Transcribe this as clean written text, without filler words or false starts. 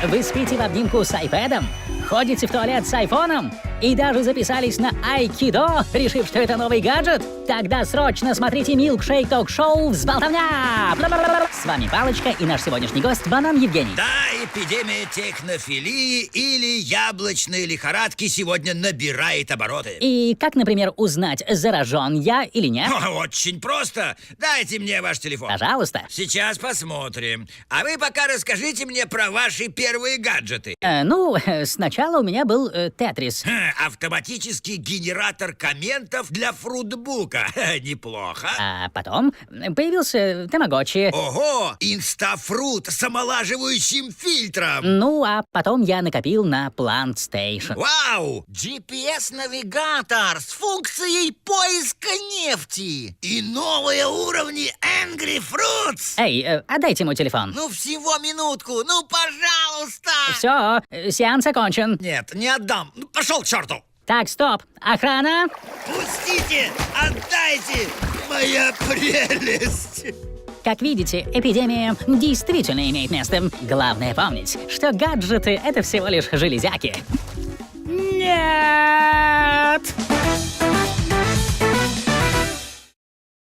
Вы спите в обнимку с айпэдом, ходите в туалет с айфоном и даже записались на айкидо, решив, что это новый гаджет? Тогда срочно смотрите Milkshake Ток-шоу «Взболтовня». С вами Палочка и наш сегодняшний гость Банан Евгений. Да, эпидемия технофилии или яблочной лихорадки сегодня набирает обороты. И как, например, узнать, заражен я или нет? Очень просто. Дайте мне ваш телефон. Пожалуйста. Сейчас посмотрим. А вы пока расскажите мне про ваши первые гаджеты. Сначала у меня был Тетрис. Автоматический генератор комментов для фрутбука. Неплохо. А потом появился Тамагочи. Ого! Инстафрут с омолаживающим фильтром. Ну, а потом я накопил на Plant Station. Вау! GPS-навигатор с функцией поиска нефти. И новые уровни Angry Fruits. Эй, отдайте мой телефон. Ну, всего минутку, ну, пожалуйста. Все, сеанс окончен. Нет, не отдам. Ну, пошел к черту. Так, стоп. Охрана. Пустите! Отдайте! Моя прелесть! Как видите, эпидемия действительно имеет место. Главное помнить, что гаджеты — это всего лишь железяки. Нет!